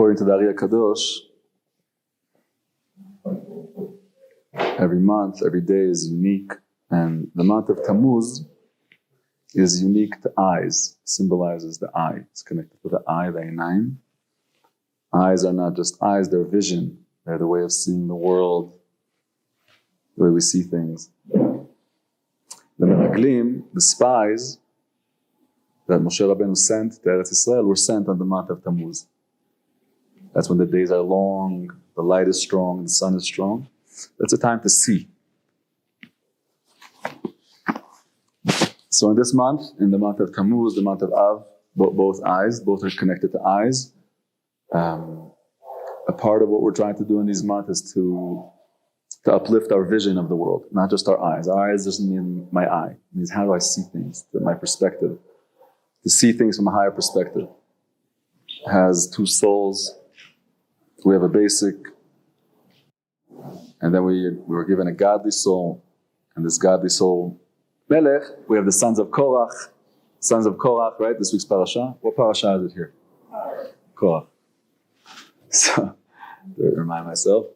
According to the Ari Kadosh, every month, every day is unique, and the month of Tammuz is unique to eyes, symbolizes the eye. It's connected to the eye, the Einayim. Eyes are not just eyes, they're vision. They're the way of seeing the world, the way we see things. The Meraglim, the spies that Moshe Rabbeinu sent to Eretz Yisrael, were sent on the month of Tammuz. That's when the days are long, the light is strong, the sun is strong. That's a time to see. So in this month, in the month of Tammuz, the month of Av, both eyes, both are connected to eyes. A part of what we're trying to do in these months is to uplift our vision of the world, not just our eyes. Our eyes doesn't mean my eye. It means how do I see things, my perspective. To see things from a higher perspective. It has two souls. We have a basic, and then we were given a godly soul, and this godly soul, Elech, we have the sons of Korach. Sons of Korach, right? This week's parasha. What parasha is it here? Korach. So, to remind myself.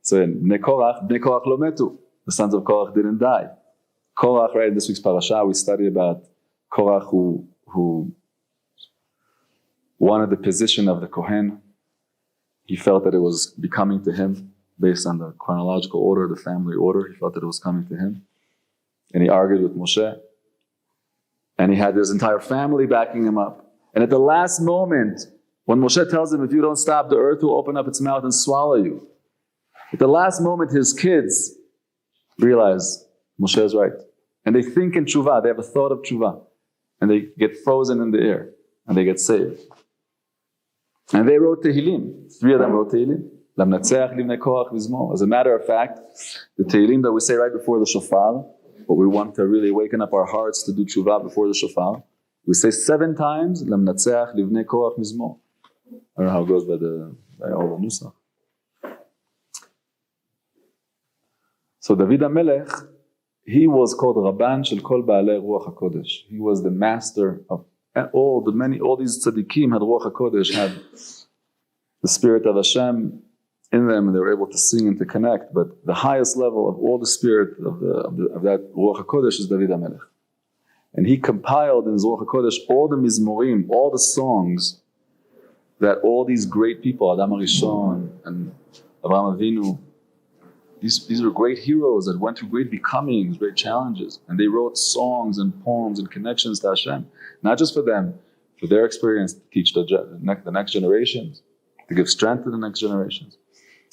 So in Bnei Korach lo metu. The sons of Korach didn't die. Korach, right? In this week's parasha, we study about Korach who wanted the position of the Kohen. He felt that it was becoming to him based on the chronological order, the family order. He felt that it was coming to him. And he argued with Moshe. And he had his entire family backing him up. And at the last moment, when Moshe tells him, if you don't stop, the earth will open up its mouth and swallow you. At the last moment, his kids realize Moshe is right. And they think in tshuva, they have a thought of tshuva. And they get frozen in the air. And they get saved. And they wrote Tehilim. 3 of them wrote Tehilim. As a matter of fact, the Tehilim that we say right before the shofar, but we want to really awaken up our hearts to do tshuva before the shofar, we say 7 times, I don't know how it goes by all the Nusach. So David HaMelech, he was called Rabban Shel Kol Baalei Ruach HaKodesh. He was the master of all these tzaddikim had Ruach HaKodesh, had the spirit of Hashem in them, and they were able to sing and to connect. But the highest level of all the spirit of that Ruach HaKodesh is David HaMelech. And he compiled in his Ruach HaKodesh all the mizmorim, all the songs that all these great people, Adam HaRishon and Avraham Avinu, these were great heroes that went through great becomings, great challenges. And they wrote songs and poems and connections to Hashem. Not just for them, for their experience, to teach the next generations, to give strength to the next generations.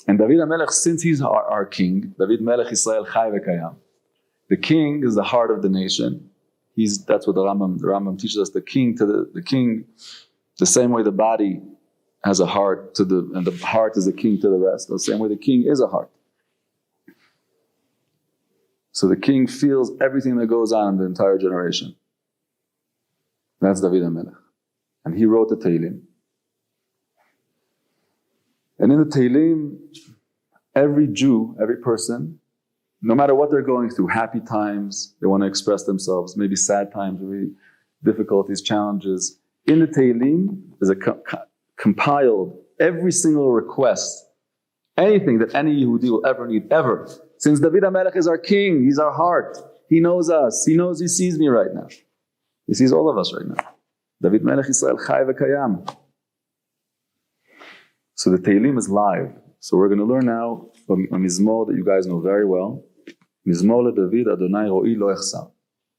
And David HaMelech, since he's our king, David Melech Yisrael Chai V'Kayam, the king is the heart of the nation. That's what the Rambam teaches us. The king, the same way the body has a heart and the heart is the king to the rest. The same way the king is a heart. So the king feels everything that goes on in the entire generation. That's David HaMelech. And he wrote the Tehilim. And in the Tehilim, every Jew, every person, no matter what they're going through, happy times, they want to express themselves, maybe sad times, maybe difficulties, challenges. In the Tehilim is compiled every single request, anything that any Yehudi will ever need, ever. Since David HaMelech is our king, he's our heart. He knows us. He knows he sees me right now. He sees all of us right now. David Melech Yisrael Chai V'Kayam. So the Tehilim is live. So we're going to learn now from a Mizmor that you guys know very well. Mizmor LeDavid Adonai Ro'i Lo Echsar.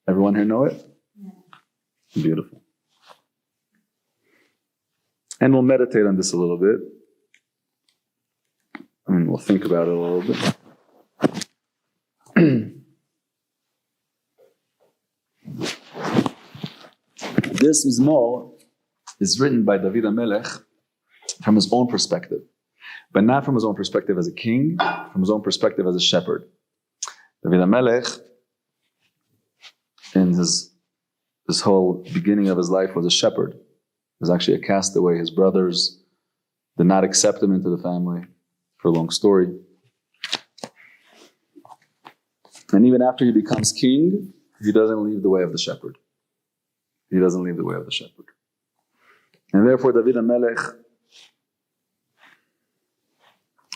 Everyone here know it? Yeah. Beautiful. And we'll meditate on this a little bit. We'll think about it a little bit. This Mizmor is written by David HaMelech from his own perspective, but not from his own perspective as a king, from his own perspective as a shepherd. David HaMelech, in this whole beginning of his life, was a shepherd. He was actually a castaway. His brothers did not accept him into the family, for a long story. And even after he becomes king, he doesn't leave the way of the shepherd. He doesn't leave the way of the shepherd. And therefore, David HaMelech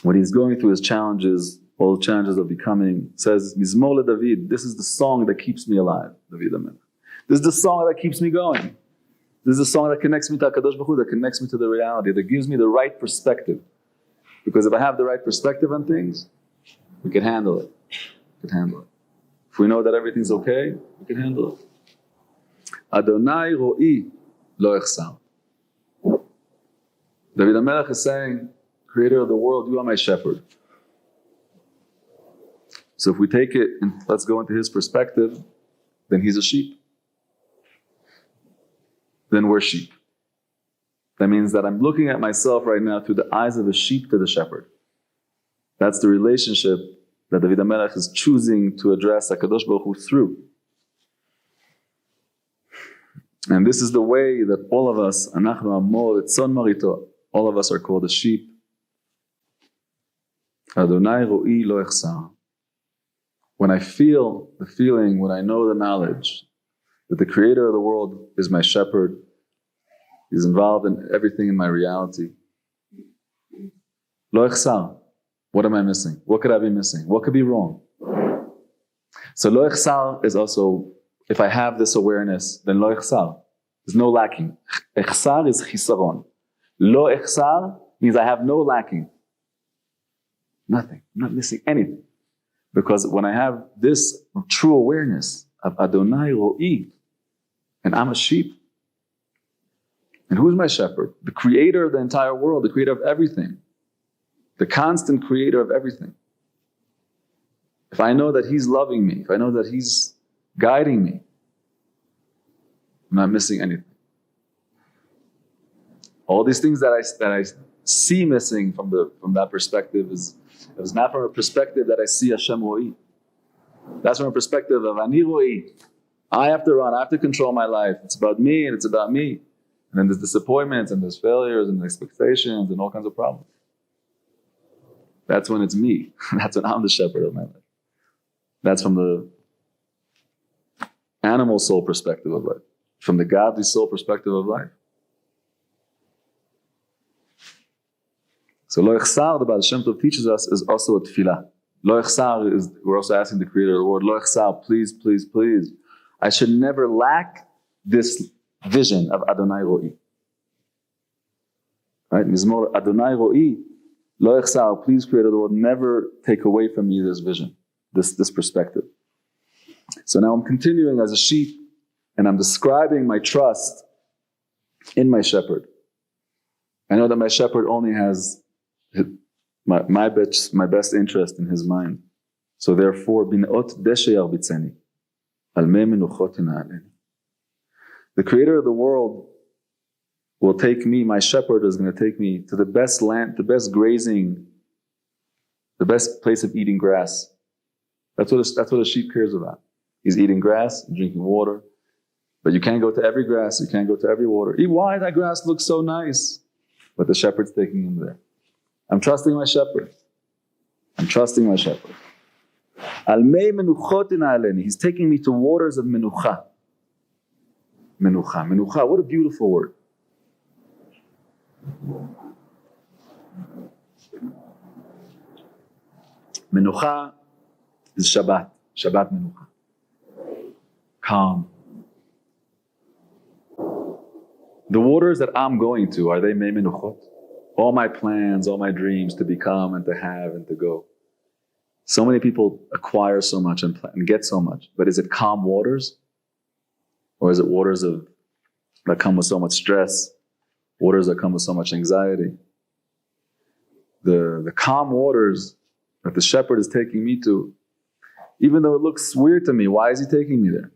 when he's going through his challenges, all the challenges of becoming, says, Mizmor David, this is the song that keeps me alive, David HaMelech. This is the song that keeps me going. This is the song that connects me to HaKadosh Baruch Hu, that connects me to the reality, that gives me the right perspective. Because if I have the right perspective on things, we can handle it. We can handle it. If we know that everything's okay, we can handle it. Adonai ro'i lo echsar. David HaMelech is saying, Creator of the world, you are my shepherd. So if we take it and let's go into his perspective, then he's a sheep. Then we're sheep. That means that I'm looking at myself right now through the eyes of a sheep to the shepherd. That's the relationship that David HaMelech is choosing to address HaKadosh Baruch Hu through. And this is the way that all of us, Anachnu Amor, Etzon Marito, all of us are called a sheep. Adonai ro'i lo echsar. When I feel the feeling, when I know the knowledge that the Creator of the world is my shepherd, he's involved in everything in my reality. Lo echsar. What am I missing? What could I be missing? What could be wrong? So lo echsar is also, if I have this awareness, then lo echsar. There's no lacking. Echsar is chisaron. Lo echsar means I have no lacking. Nothing. I'm not missing anything. Because when I have this true awareness of Adonai ro'i, and I'm a sheep, and who's my shepherd? The creator of the entire world, the creator of everything, the constant creator of everything. If I know that he's loving me, if I know that he's guiding me, I'm not missing anything. All these things that I see missing from that perspective is not from a perspective that I see Hashem ro'i. That's from a perspective of ani ro'i. I have to run, I have to control my life. It's about me and it's about me. And then there's disappointments and there's failures and expectations and all kinds of problems. That's when it's me. That's when I'm the shepherd of my life. That's from the animal soul perspective of life. From the godly soul perspective of life. So Lo Echsar, the Baal Shem Tov teaches us, is also a tefillah. Lo Echsar is, we're also asking the Creator of the world, Lo Echsar, please, please, please. I should never lack this vision of Adonai ro'i. Right? Mizmor Adonai ro'i, Lo Echsar, please, Creator of the world, never take away from me this vision, this perspective. So now I'm continuing as a sheep, and I'm describing my trust in my shepherd. I know that my shepherd only has my best interest in his mind. So therefore, bin'ot desheyar bitzeni, al mei menuchot ina'aleni. The Creator of the world will take me, my shepherd is going to take me to the best land, the best grazing, the best place of eating grass. That's what a sheep cares about. He's eating grass, drinking water. But you can't go to every grass, you can't go to every water. Why? That grass looks so nice. But the shepherd's taking him there. I'm trusting my shepherd. I'm trusting my shepherd. Al mei menuchot ina'aleni. He's taking me to waters of menucha. Menucha. Menucha, what a beautiful word. Menucha is Shabbat. Shabbat menucha. Calm. The waters that I'm going to, are they mei menuchot? All my plans, all my dreams to become and to have and to go. So many people acquire so much and get so much, but is it calm waters? Or is it waters that come with so much stress? Waters that come with so much anxiety? The calm waters that the shepherd is taking me to, even though it looks weird to me, why is he taking me there?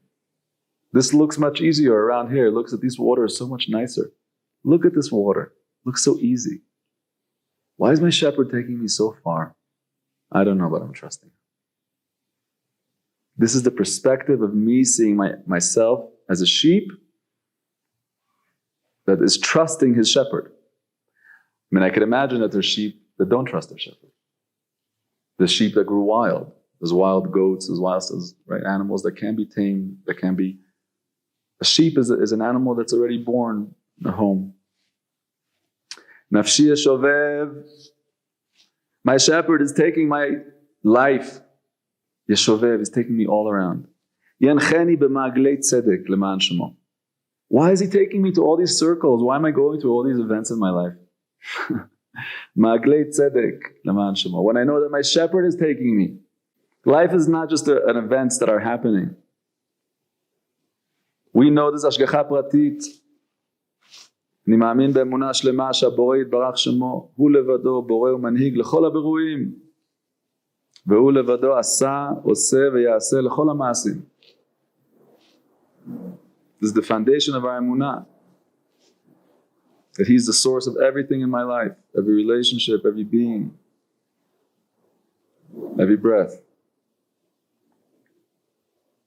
This looks much easier around here. It looks at these waters so much nicer. Look at this water. It looks so easy. Why is my shepherd taking me so far? I don't know, but I'm trusting. This is the perspective of me seeing myself as a sheep that is trusting his shepherd. I mean, I could imagine that there's sheep that don't trust their shepherd. The sheep that grew wild. There's wild goats, there's wild right, animals that can be tamed, that can be... A sheep is an animal that's already born in a home. Nafshi shovev, My shepherd is taking my life. Yeshovev is taking me all around. Yancheni b'maglei tzedek leman shemo. Why is he taking me to all these circles? Why am I going through all these events in my life? Maglei tzedek leman shemo. When I know that my shepherd is taking me. Life is not just an events that are happening. We know this השגחה פרטית. אני מאמין באמונה שלמה שהבורא יתברך שמו, הוא לבדו בורא ומנהיג לכל הבירואים. והוא לבדו עשה, עושה ויעשה לכל המעשים. This is the foundation of our emunah. That he's the source of everything in my life, every relationship, every being, every breath.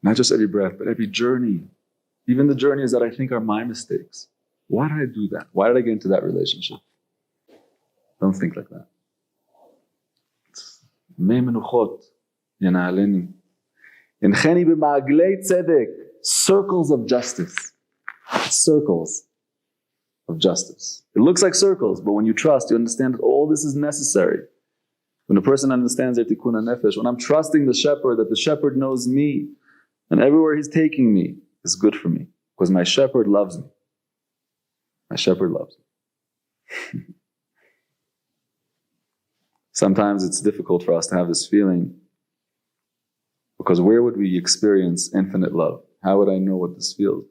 Not just every breath, but every journey. Even the journeys that I think are my mistakes. Why did I do that? Why did I get into that relationship? Don't think like that. מי מנוחות ינהלני. הנחני במעגלי צדק. Circles of justice. Circles of justice. It looks like circles, but when you trust, you understand that all this is necessary. When a person understands their tikkun nefesh, when I'm trusting the shepherd, that the shepherd knows me, and everywhere he's taking me is good for me, because my shepherd loves me. My shepherd loves me. Sometimes it's difficult for us to have this feeling, because where would we experience infinite love? How would I know what this feels?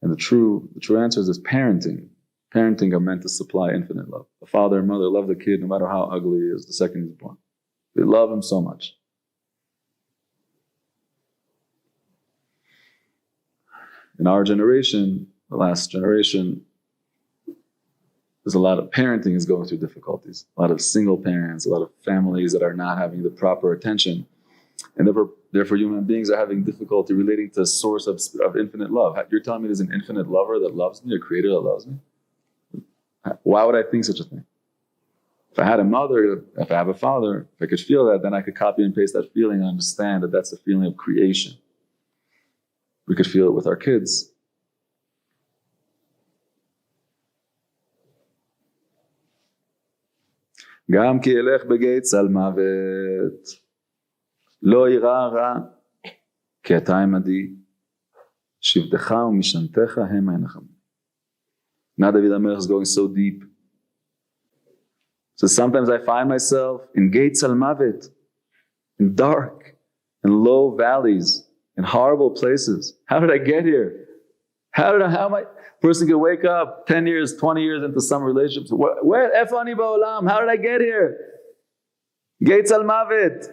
And the true answer is this: parenting. Parenting are meant to supply infinite love. A father and mother love the kid no matter how ugly he is the second he's born. They love him so much. In our generation, the last generation, there's a lot of parenting is going through difficulties. A lot of single parents, a lot of families that are not having the proper attention. And therefore human beings are having difficulty relating to a source of infinite love. You're telling me there's an infinite lover that loves me, a creator that loves me? Why would I think such a thing? If I had a mother, if I have a father, if I could feel that, then I could copy and paste that feeling and understand that that's the feeling of creation. We could feel it with our kids. גם כי אלך בגיא צל מוות, לא יירא רע, כי אתה עמדי, שבטך ומשענתך המה ינחמו. Now David HaMelech is going so deep. So sometimes I find myself in gei tzal mavet, in dark and low valleys, in horrible places. How did I get here? How am I? Person can wake up 10 years, 20 years into some relationships. Where איפה אני בעולם? How did I get here? גיא tzal mavet.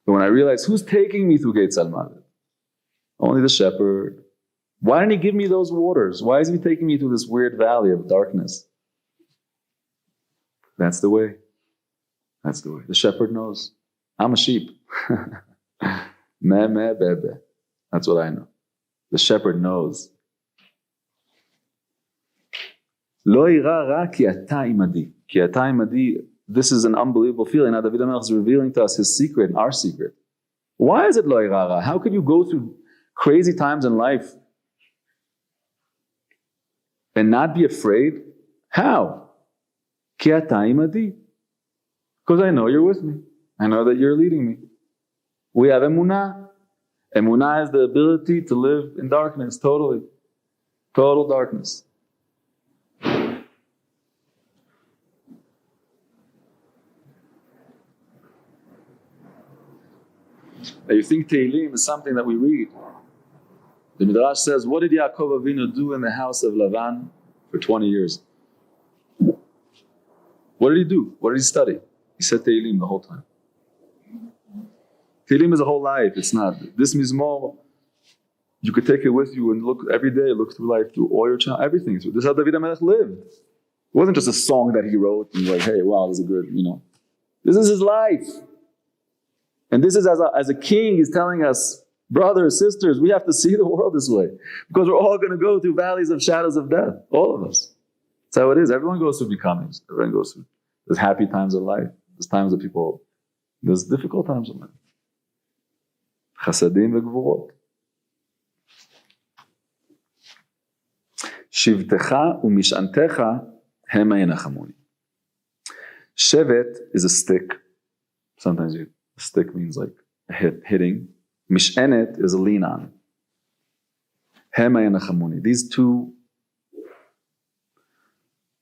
But when I realize who's taking me through gei tzal mavet? Only the shepherd. Why didn't he give me those waters? Why is he taking me through this weird valley of darkness? That's the way. That's the way. The shepherd knows. I'm a sheep. Me, bebe. That's what I know. The shepherd knows. Lo ira ra ki ata imadi. Ki ata imadi. This is an unbelievable feeling. Now David HaMelech is revealing to us his secret, our secret. Why is it lo ira ra? How could you go through crazy times in life and not be afraid? How? Ki ata imadi. Because I know you're with me. I know that you're leading me. We have emunah. Emunah is the ability to live in darkness, totally. Total darkness. Now you think Tehilim is something that we read. The Midrash says, what did Yaakov Avinu do in the house of Lavan for 20 years? What did he do? What did he study? He said Tehilim the whole time. Tehilim is a whole life. It's not. This mizmor, you could take it with you and look every day, look through life, through all your channel, everything. This is how David HaMelech lived. It wasn't just a song that he wrote and like, hey, wow, this is a good, This is his life. And this is as a king, he's telling us, brothers, sisters, we have to see the world this way. Because we're all going to go through valleys of shadows of death. All of us. That's how it is. Everyone goes through becomings. Everyone goes through. There's happy times of life. There's times that there's difficult times of life. Chasadim v'gvurot. Shivtecha u'mish'antecha hema yenachamuni. Shevet is a stick. Sometimes a stick means like hitting. Mishenet is a lean on. Hema yanachamuni. These two,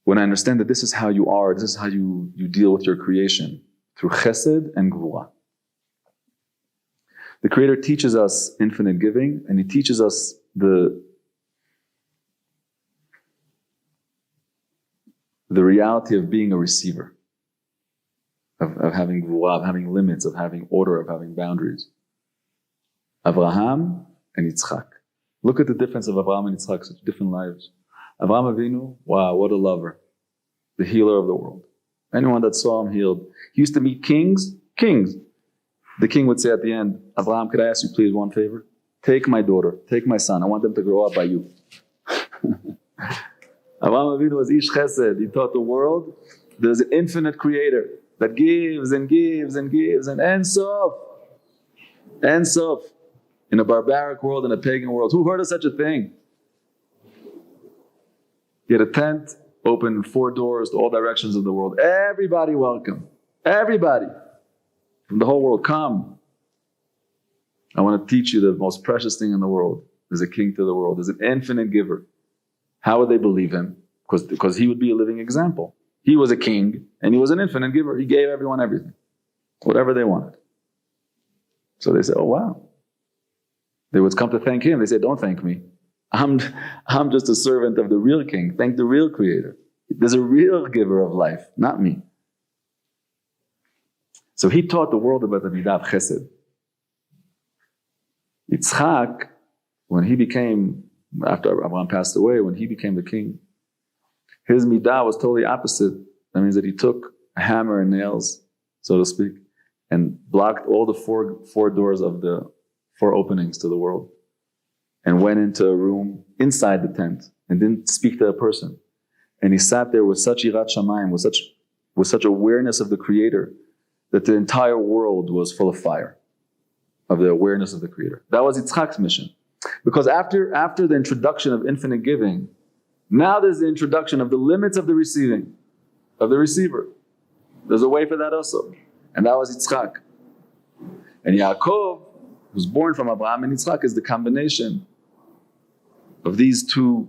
when I understand that this is how you are, this is how you deal with your creation, through chesed and gvura. The Creator teaches us infinite giving, and He teaches us the reality of being a receiver, of having gvura, of having limits, of having order, of having boundaries. Avraham and Yitzchak. Look at the difference of Avraham and Yitzchak, such different lives. Avraham Avinu, wow, what a lover. The healer of the world. Anyone that saw him healed. He used to meet kings. The king would say at the end, Avraham, could I ask you please one favor? Take my daughter, take my son. I want them to grow up by you. Avraham Avinu was Ish Chesed. He taught the world there's an infinite creator that gives and gives and gives and Ein Sof. In a barbaric world, in a pagan world. Who heard of such a thing? He had a tent, open 4 doors to all directions of the world. Everybody welcome. Everybody. From the whole world, come. I want to teach you the most precious thing in the world. There's a king to the world. There's an infinite giver. How would they believe him? Because he would be a living example. He was a king, and he was an infinite giver. He gave everyone everything. Whatever they wanted. So they said, oh wow. They would come to thank him. They said, don't thank me. I'm just a servant of the real king. Thank the real creator. There's a real giver of life, not me. So he taught the world about the midah of chesed. Yitzchak, when he became, after Abraham passed away, when he became the king, his midah was totally opposite. That means that he took a hammer and nails, so to speak, and blocked all the four doors of the 4 openings to the world, and went into a room inside the tent and didn't speak to a person. And he sat there with such irat shamayim, with such awareness of the Creator, that the entire world was full of fire, of the awareness of the Creator. That was Yitzchak's mission. Because after the introduction of infinite giving, now there's the introduction of the limits of the receiving, of the receiver. There's a way for that also. And that was Yitzchak. And Yaakov, who's born from Abraham and Yitzchak, is the combination of these two,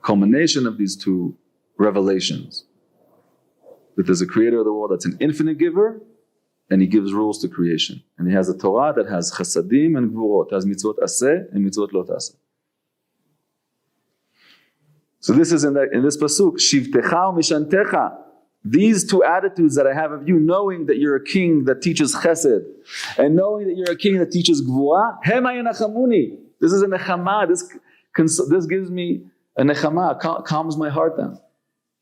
culmination of these two revelations. That there's a creator of the world that's an infinite giver, and he gives rules to creation. And he has a Torah that has chasadim and gvurot, has mitzvot aseh and mitzvot lo taseh. So this is in this pasuk, shivtecha u'mishantecha. These 2 attitudes that I have of you, knowing that you're a king that teaches chesed, and knowing that you're a king that teaches gvura, hema yanachamuni. This is a nechama. This gives me a nechama, calms my heart down.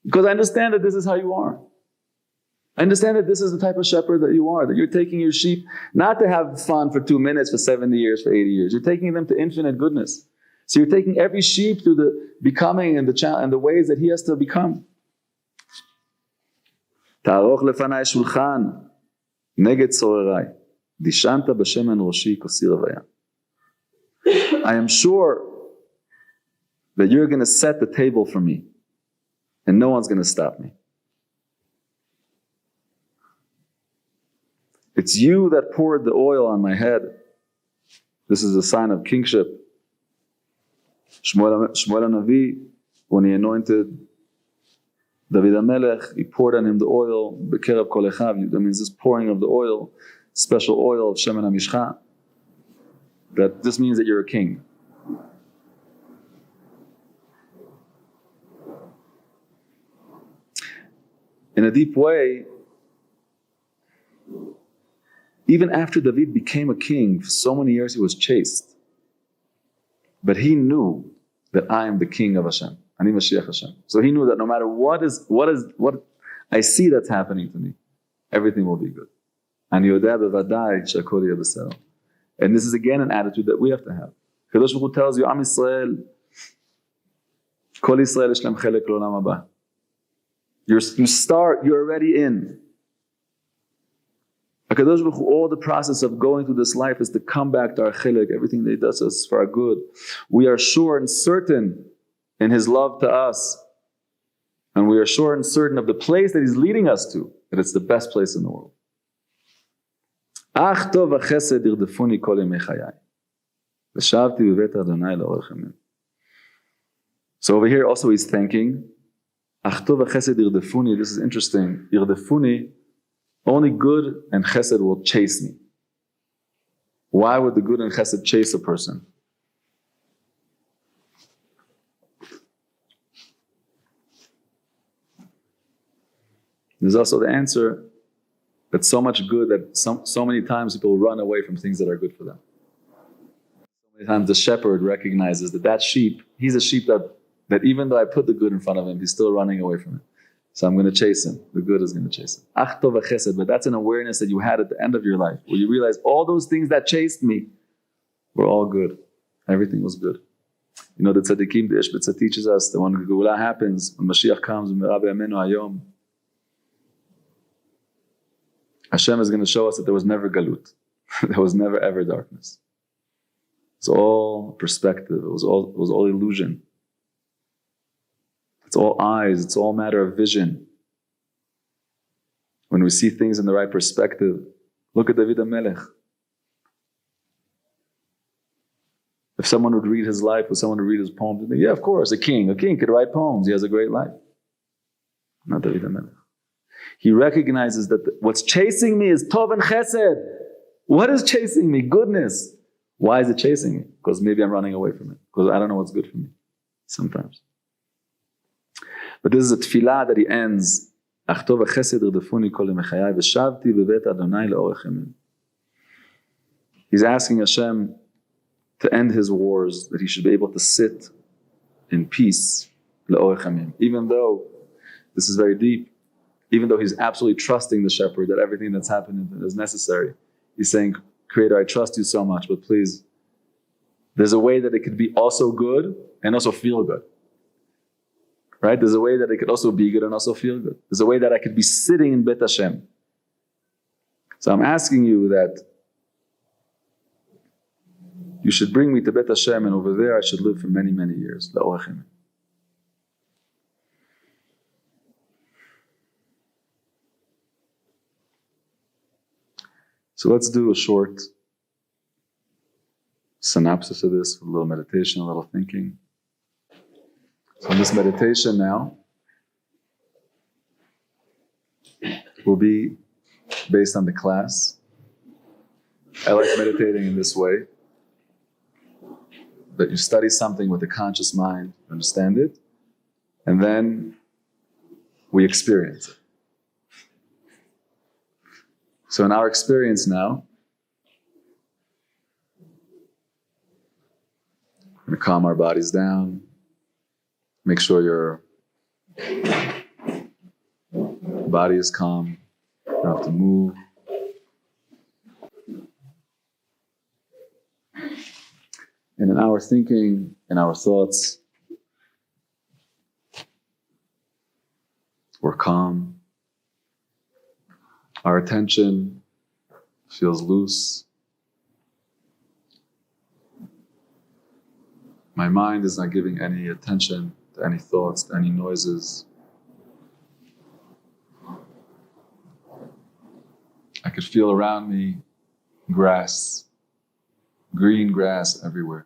Because I understand that this is how you are. I understand that this is the type of shepherd that you are, that you're taking your sheep not to have fun for 2 minutes, for 70 years, for 80 years. You're taking them to infinite goodness. So you're taking every sheep through the becoming and the ways that he has to become. תערוך לפניי שולחן נגד צורריי, דישנת בשמן ראשי כוסי רוויה. I am sure that you're going to set the table for me, and no one's going to stop me. It's you that poured the oil on my head. This is a sign of kingship. Shmuel HaNavi, when he anointed David HaMelech, he poured on him the oil, Bekerev Kol Echav. That means this pouring of the oil, special oil of Shemen HaMishcha. That this means that you're a king. In a deep way, even after David became a king, for so many years he was chaste. But he knew that I am the king of Hashem. Ani Mashiach Hashem. So he knew that no matter what I see that's happening to me, everything will be good. Ani yodeh bevadai shakol yeh b'sero. And this is again an attitude that we have to have. Kadosh Baruch Hu tells you, Am Yisrael, Kol Yisrael yesh lehem chelek l'olam haba. You're already in. HaKadosh Baruch Hu, all the process of going through this life is to come back to our chilek. Everything that he does is for our good. We are sure and certain in his love to us. And we are sure and certain of the place that He's leading us to, that it's the best place in the world. Ach tov v'chesed irdefuni kol yemei chayai. V'shavti b'vet Adonai la'orech yamim. So over here also he's thanking. Ach tov v'chesed irdefuni. This is interesting. Irdefuni, only good and chesed will chase me. Why would the good and chesed chase a person? There's also the answer that so much good that so many times people run away from things that are good for them. So many times the shepherd recognizes that sheep, he's a sheep that even though I put the good in front of him, he's still running away from it. So I'm going to chase him. The good is going to chase him. Ach tov v'chesed, but that's an awareness that you had at the end of your life, where you realize all those things that chased me were all good. Everything was good. You know, the tzaddikim, the Ishbitza teaches us that when the Geulah happens, when Mashiach comes, Hashem is going to show us that there was never galut. There was never ever darkness. It's all perspective. It was all illusion. It's all eyes. It's all matter of vision. When we see things in the right perspective, look at David HaMelech. If someone would read his life, or someone would read his poems, they'd think, yeah, of course, a king could write poems. He has a great life. Not David HaMelech. He recognizes that what's chasing me is tov and chesed. What is chasing me? Goodness. Why is it chasing me? Because maybe I'm running away from it. Because I don't know what's good for me. Sometimes. But this is a tefillah that he ends. Ach tov v'chesed irdefuni kol yemei chayai v'shavti b'vet Adonai la'orech yamim. He's asking Hashem to end his wars, that he should be able to sit in peace la'orech yamim. Even though, this is very deep, even though he's absolutely trusting the shepherd that everything that's happening is necessary. He's saying, Creator, I trust you so much, but please, there's a way that it could be also good and also feel good. Right? There's a way that it could also be good and also feel good. There's a way that I could be sitting in Bet Hashem. So I'm asking you that you should bring me to Bet Hashem, and over there I should live for many, many years. La'orech yamim. So let's do a short synopsis of this, a little meditation, a little thinking. So in this meditation now will be based on the class. I like meditating in this way, that you study something with a conscious mind, understand it, and then we experience it. So in our experience now, we're going to calm our bodies down, make sure your body is calm, you don't have to move. And in our thinking, in our thoughts, we're calm. Our attention feels loose. My mind is not giving any attention to any thoughts, to any noises. I could feel around me grass, green grass everywhere.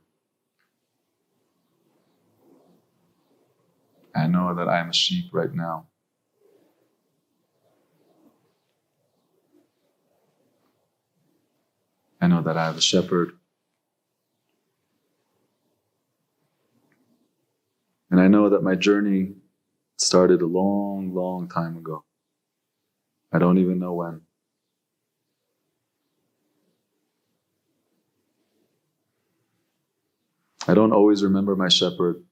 I know that I am a sheep right now. I know that I have a shepherd. And I know that my journey started a long, long time ago. I don't even know when. I don't always remember my shepherd.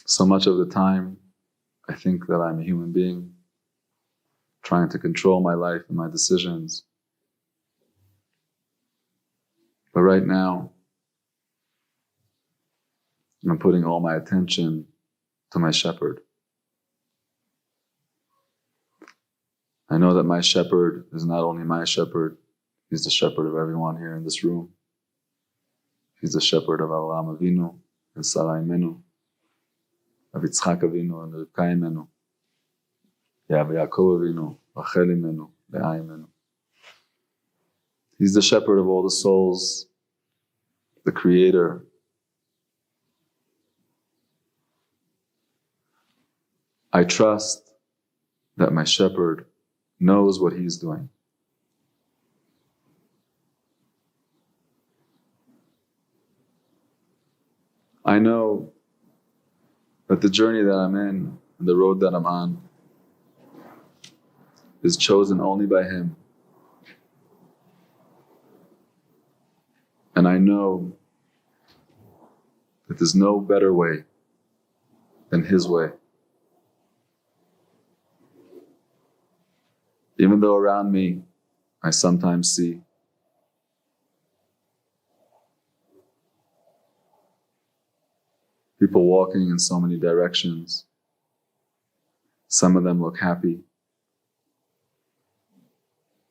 So much of the time, I think that I'm a human being, trying to control my life and my decisions. But right now, I'm putting all my attention to my shepherd. I know that my shepherd is not only my shepherd, he's the shepherd of everyone here in this room. He's the shepherd of Avraham Avinu and Sarah Imenu. Rav Yitzchak Avinu and Rivka Imenu, Yaakov Avinu, Rachel Imenu, Leah Imenu. He's the shepherd of all the souls, the creator. I trust that my shepherd knows what he's doing. I know that the journey that I'm in and the road that I'm on is chosen only by him. And I know that there's no better way than his way. Even though around me I sometimes see people walking in so many directions. Some of them look happy.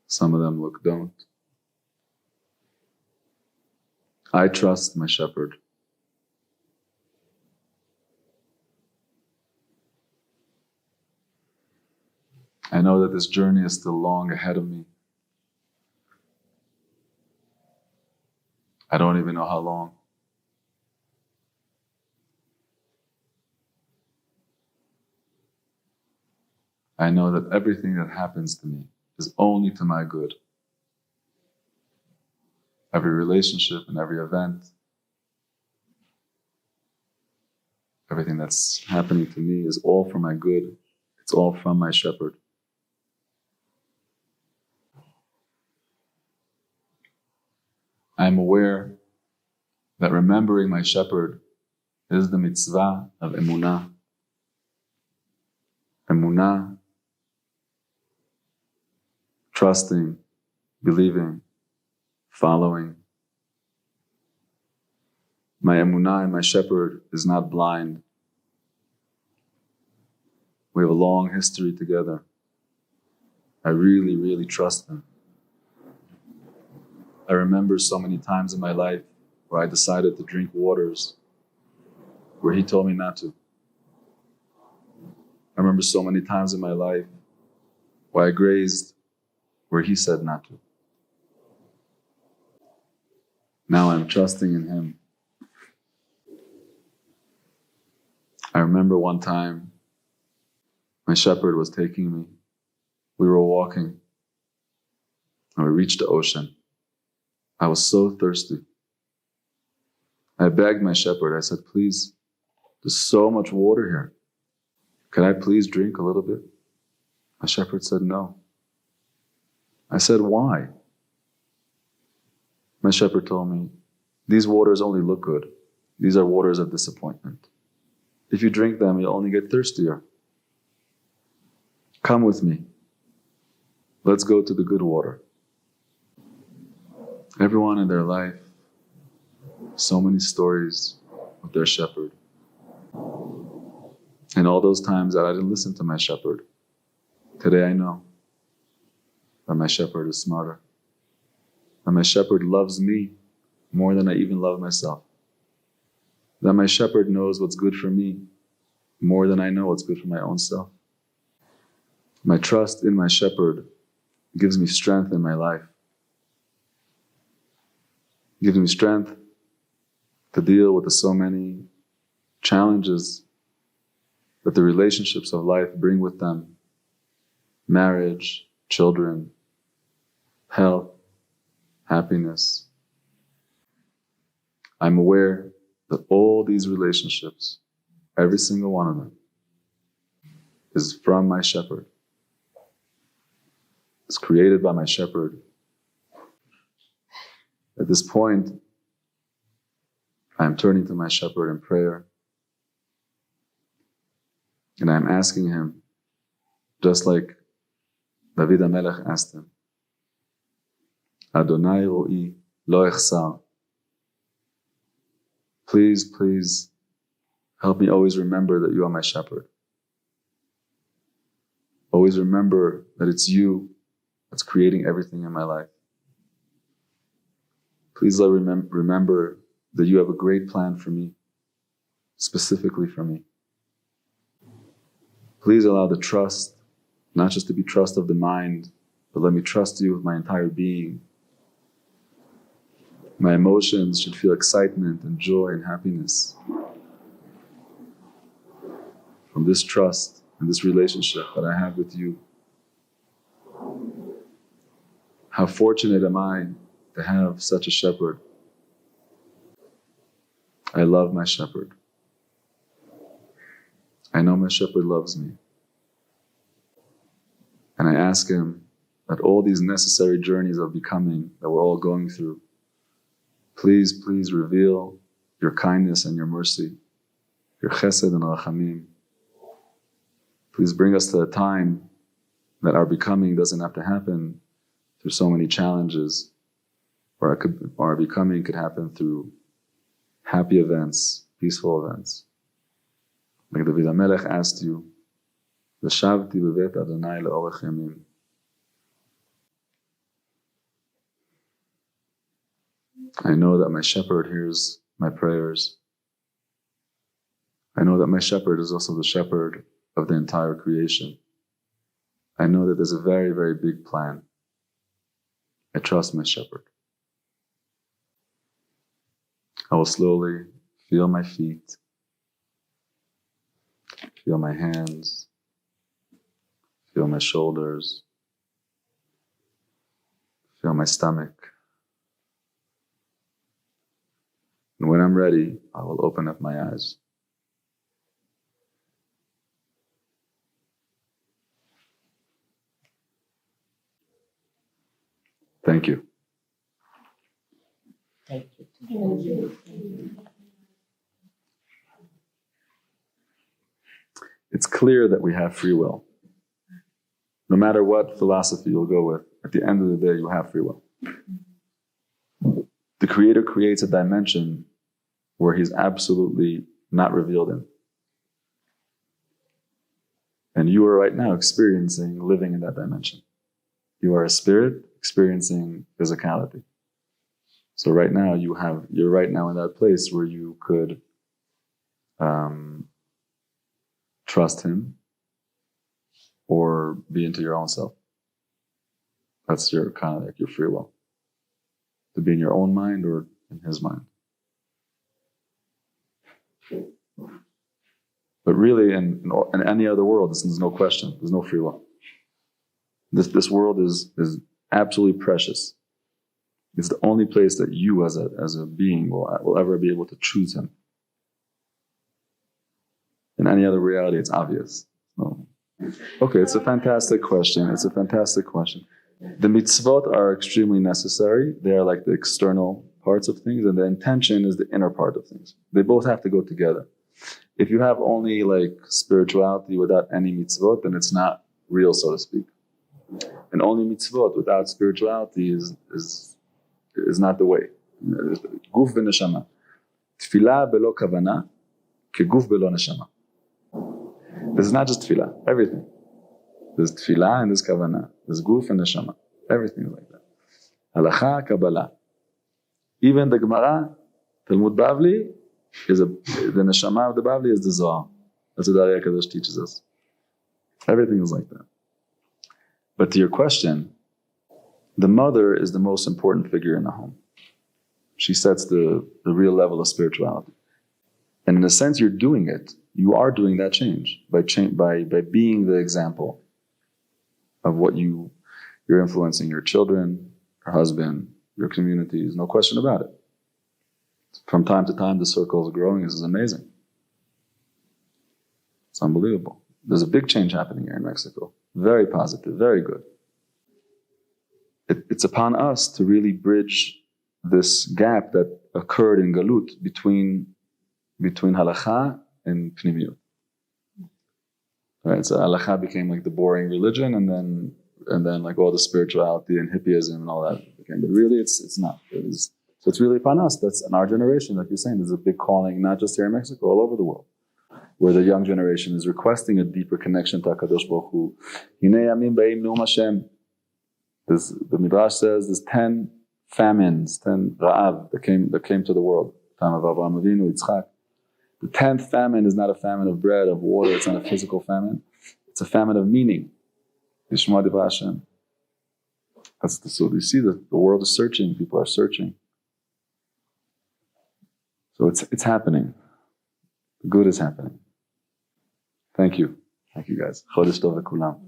Some of them don't. I trust my shepherd. I know that this journey is still long ahead of me. I don't even know how long. I know that everything that happens to me is only to my good. Every relationship and every event, everything that's happening to me is all for my good. It's all from my shepherd. I'm aware that remembering my shepherd is the mitzvah of emunah. Emunah, trusting, believing, following. My emunah and my shepherd is not blind. We have a long history together. I really, really trust him. I remember so many times in my life where I decided to drink waters where he told me not to. I remember so many times in my life where I grazed where he said not to. Now I'm trusting in him. I remember one time my shepherd was taking me. We were walking and we reached the ocean. I was so thirsty. I begged my shepherd, I said, please, there's so much water here. Can I please drink a little bit? My shepherd said no. I said, why? My shepherd told me, these waters only look good. These are waters of disappointment. If you drink them, you'll only get thirstier. Come with me. Let's go to the good water. Everyone in their life, so many stories of their shepherd. And all those times that I didn't listen to my shepherd, today I know that my shepherd is smarter. That my shepherd loves me more than I even love myself. That my shepherd knows what's good for me more than I know what's good for my own self. My trust in my shepherd gives me strength in my life. Gives me strength to deal with the so many challenges that the relationships of life bring with them. Marriage, children, health, happiness. I'm aware that all these relationships, every single one of them, is from my shepherd. It's created by my shepherd. At this point, I am turning to my shepherd in prayer. And I am asking him, just like David Elech asked him, Adonai ro'i lo echsar. Please, please, help me always remember that you are my shepherd. Always remember that it's you that's creating everything in my life. Please let me remember that you have a great plan for me, specifically for me. Please allow the trust, not just to be trust of the mind, but let me trust you with my entire being. My emotions should feel excitement and joy and happiness from this trust and this relationship that I have with you. How fortunate am I to have such a shepherd. I love my shepherd. I know my shepherd loves me. And I ask him that all these necessary journeys of becoming that we're all going through, please reveal your kindness and your mercy, your chesed and rachamim. Please bring us to a time that our becoming doesn't have to happen through so many challenges, or our becoming could happen through happy events, peaceful events. Like David Elech asked you, "V'shavti b'vet Adonai le'orech yamim." I know that my shepherd hears my prayers. I know that my shepherd is also the shepherd of the entire creation. I know that there's a very, very big plan. I trust my shepherd. I will slowly feel my feet, feel my hands, feel my shoulders, feel my stomach. And when I'm ready, I will open up my eyes. Thank you. Thank you. It's clear that we have free will. No matter what philosophy you'll go with, at the end of the day, you have free will. The Creator creates a dimension where He's absolutely not revealed in. And you are right now experiencing living in that dimension. You are a spirit experiencing physicality. So right now you're right now in that place where you could trust Him or be into your own self. That's your kind of like your free will. To be in your own mind or in His mind. But really in any other world, there's no question. There's no free will. This world is absolutely precious. It's the only place that you as a being will ever be able to choose Him. In any other reality, it's obvious. So, okay, it's a fantastic question. The mitzvot are extremely necessary. They are like the external parts of things, and the intention is the inner part of things. They both have to go together. If you have only like spirituality without any mitzvot, then it's not real, so to speak. And only mitzvot without spirituality is not the way. Guf v'neshama. Tfilah belo kavana, keguf belo neshama. This is not just tfilah, everything. There's tfilah and there's kavana. There's guf and neshama. Everything is like that. Halacha, Kabbalah. Even the Gemara, Talmud Bavli, the neshama of the Bavli is the Zohar. That's what Ari HaKadosh teaches us. Everything is like that. But to your question, the mother is the most important figure in the home. She sets the real level of spirituality. And in a sense, you're doing it. You are doing that change by being the example of what you're influencing your children, your husband, your communities. No question about it. From time to time, the circle is growing. This is amazing. It's unbelievable. There's a big change happening here in Mexico. Very positive, very good. It's upon us to really bridge this gap that occurred in Galut between halacha and pnimiyut. Right, so halacha became like the boring religion, and then like all the spirituality and hippieism and all that became. But really, it's not. So it's really upon us. That's in our generation, like you're saying. There's a big calling, not just here in Mexico, all over the world, where the young generation is requesting a deeper connection to HaKadosh Baruch Hu. Hinei yamim ba'im ne'um Hashem. The Midrash says there's 10 famines, 10 ra'av that came to the world. Time of Avraham Avinu, Yitzchak. The 10th famine is not a famine of bread, of water. It's not a physical famine. It's a famine of meaning. Lishma Divrei Hashem. So you see that the world is searching, people are searching. So it's happening. The good is happening. Thank you. Thank you guys. Chodesh Tov Lekulam.